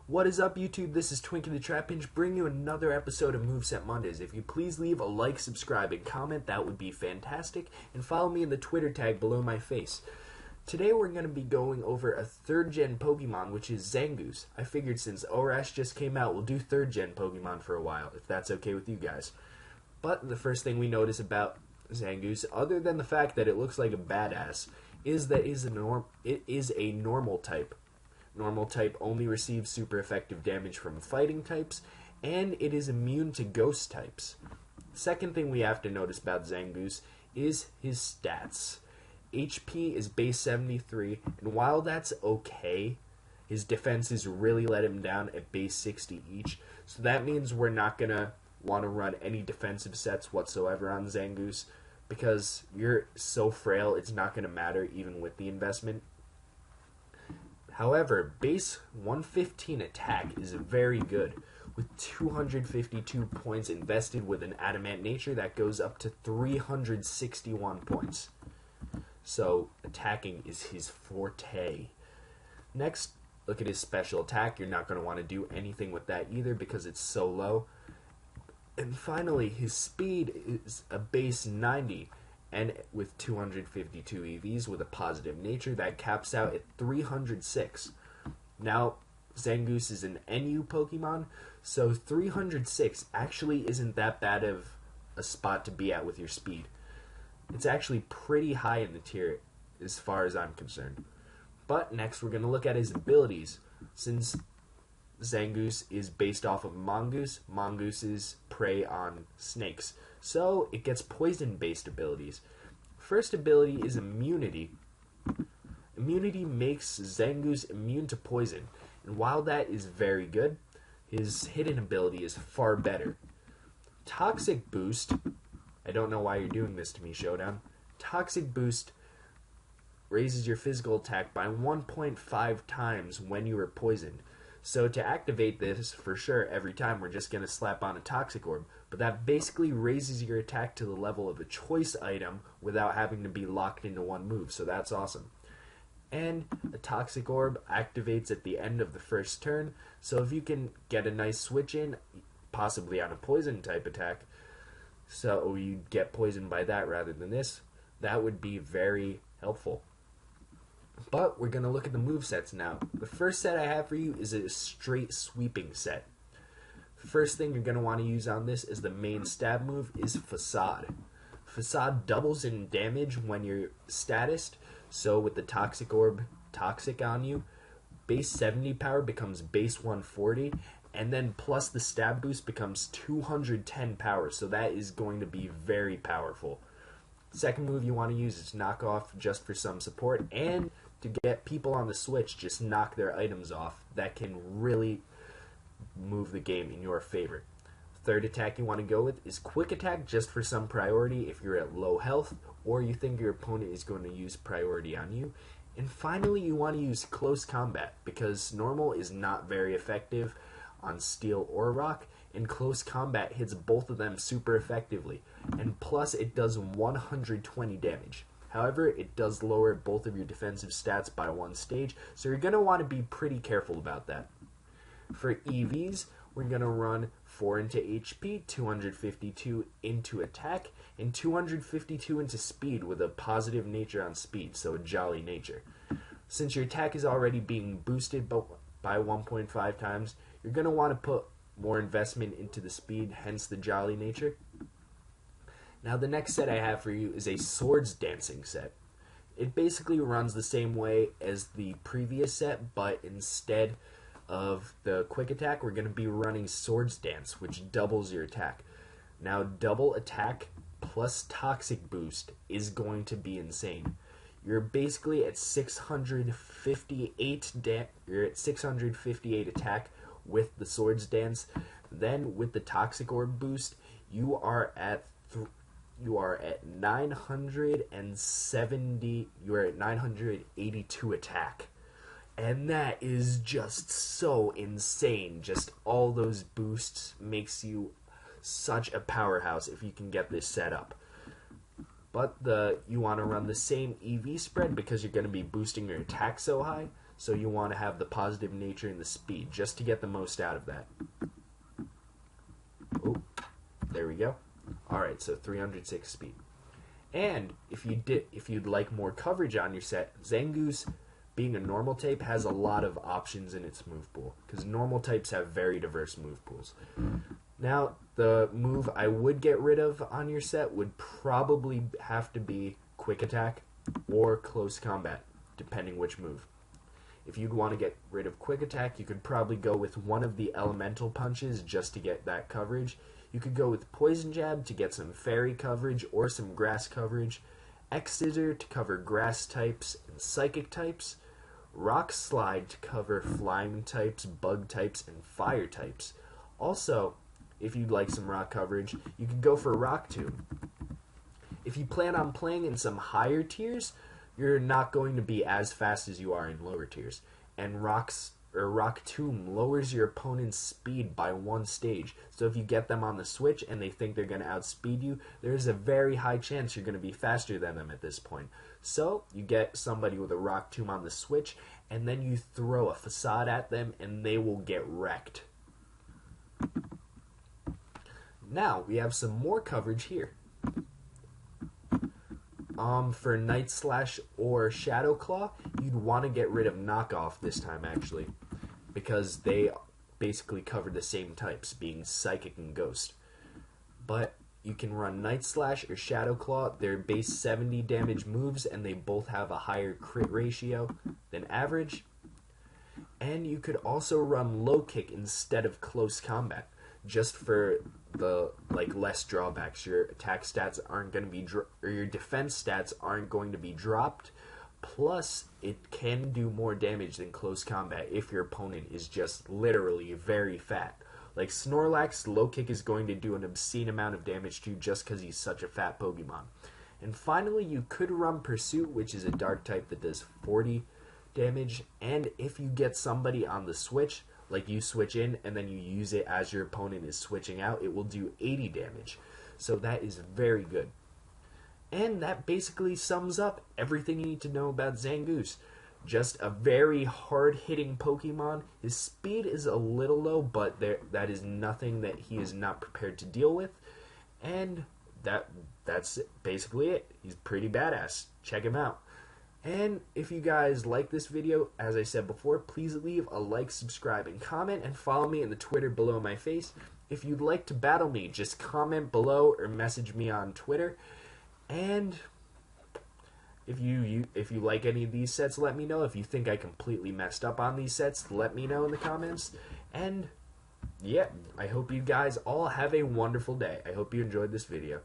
What is up, YouTube? This is Twinkie the Trapinch, bringing you another episode of Moveset Mondays. If you please leave a like, subscribe, and comment, that would be fantastic. And follow me in the Twitter tag below my face. Today we're going to be going over a 3rd gen Pokemon, which is Zangoose. I figured since ORAS just came out, we'll do 3rd gen Pokemon for a while, if that's okay with you guys. But the first thing we notice about Zangoose, other than the fact that it looks like a badass, is that it is a normal type. Normal type only receives super effective damage from fighting types, and it is immune to ghost types. Second thing we have to notice about Zangoose is his stats. HP is base 73, and while that's okay, his defenses really let him down at base 60 each, so that means we're not going to want to run any defensive sets whatsoever on Zangoose, because you're so frail it's not going to matter even with the investment. However, base 115 attack is very good, with 252 points invested with an adamant nature that goes up to 361 points. So, attacking is his forte. Next, look at his special attack. You're not going to want to do anything with that either because it's so low. And finally, his speed is a base 90. And with 252 EVs with a positive nature, that caps out at 306. Now, Zangoose is an NU Pokemon, so 306 actually isn't that bad of a spot to be at with your speed. It's actually pretty high in the tier as far as I'm concerned. But next we're going to look at his abilities. Since Zangoose is based off of Mongoose, mongooses prey on snakes. So it gets poison-based abilities. First ability is Immunity. Immunity makes Zangoose immune to poison, and while that is very good, his hidden ability is far better. Toxic Boost, I don't know why you're doing this to me, Showdown. Toxic Boost raises your physical attack by 1.5 times when you are poisoned. So to activate this, for sure, every time we're just going to slap on a Toxic Orb, but that basically raises your attack to the level of a choice item without having to be locked into one move, so that's awesome. And a Toxic Orb activates at the end of the first turn, so if you can get a nice switch in, possibly on a poison type attack, so you get poisoned by that rather than this, that would be very helpful. But we're going to look at the movesets now. The first set I have for you is a straight sweeping set. First thing you're going to want to use on this as the main stab move is Facade. Facade doubles in damage when you're statist, so with the Toxic Orb toxic on you, base 70 power becomes base 140, and then plus the stab boost becomes 210 power, so that is going to be very powerful. Second move you want to use is Knock Off just for some support, and to get people on the switch, just knock their items off. That can really move the game in your favor. Third attack you want to go with is Quick Attack just for some priority if you're at low health or you think your opponent is going to use priority on you. And finally you want to use Close Combat because normal is not very effective on Steel or Rock, and Close Combat hits both of them super effectively, and plus it does 120 damage. However, it does lower both of your defensive stats by 1 stage, so you're going to want to be pretty careful about that. For EVs, we're going to run 4 into HP, 252 into attack, and 252 into speed with a positive nature on speed, so a jolly nature. Since your attack is already being boosted by 1.5 times, you're going to want to put more investment into the speed, hence the jolly nature. Now the next set I have for you is a Swords Dancing set. It basically runs the same way as the previous set, but instead of the quick attack, we're going to be running Swords Dance, which doubles your attack. Now double attack plus Toxic Boost is going to be insane. You're basically at 658 attack with the Swords Dance. Then with the Toxic Orb boost, you are at 982 attack. And that is just so insane. Just all those boosts makes you such a powerhouse if you can get this set up. But you want to run the same EV spread because you're going to be boosting your attack so high. So you want to have the positive nature and the speed just to get the most out of that. Oh, there we go. Alright, so 306 speed. And if you'd like more coverage on your set, Zangoose, being a normal type, has a lot of options in its move pool, because normal types have very diverse move pools. Now, the move I would get rid of on your set would probably have to be Quick Attack or Close Combat, depending which move. If you'd want to get rid of Quick Attack, you could probably go with one of the elemental punches just to get that coverage. You could go with Poison Jab to get some fairy coverage or some grass coverage, X Scissor to cover grass types and psychic types, Rock Slide to cover flying types, bug types, and fire types. Also, if you'd like some rock coverage, you could go for Rock Tomb. If you plan on playing in some higher tiers, you're not going to be as fast as you are in lower tiers. And Rock Tomb lowers your opponent's speed by 1 stage. So if you get them on the switch and they think they're going to outspeed you, there's a very high chance you're going to be faster than them at this point. So you get somebody with a Rock Tomb on the switch, and then you throw a Facade at them, and they will get wrecked. Now we have some more coverage here. For Night Slash or Shadow Claw, you'd want to get rid of Knockoff this time, actually, because they basically cover the same types, being Psychic and Ghost. But you can run Night Slash or Shadow Claw. They're base 70 damage moves, and they both have a higher crit ratio than average. And you could also run Low Kick instead of Close Combat, just for the less drawbacks. Your attack stats aren't going to be or your defense stats aren't going to be dropped. Plus, it can do more damage than Close Combat if your opponent is just literally very fat. Like Snorlax, Low Kick is going to do an obscene amount of damage to just because he's such a fat Pokemon. And finally, you could run Pursuit, which is a dark type that does 40 damage. And if you get somebody on the switch, like you switch in and then you use it as your opponent is switching out, it will do 80 damage. So that is very good. And that basically sums up everything you need to know about Zangoose. Just a very hard-hitting Pokemon. His speed is a little low, but that is nothing that he is not prepared to deal with. And that's basically it. He's pretty badass. Check him out. And if you guys like this video, as I said before, please leave a like, subscribe, and comment, and follow me in the Twitter below my face. If you'd like to battle me, just comment below or message me on Twitter. And if you like any of these sets, let me know. If you think I completely messed up on these sets, let me know in the comments. And yeah, I hope you guys all have a wonderful day. I hope you enjoyed this video.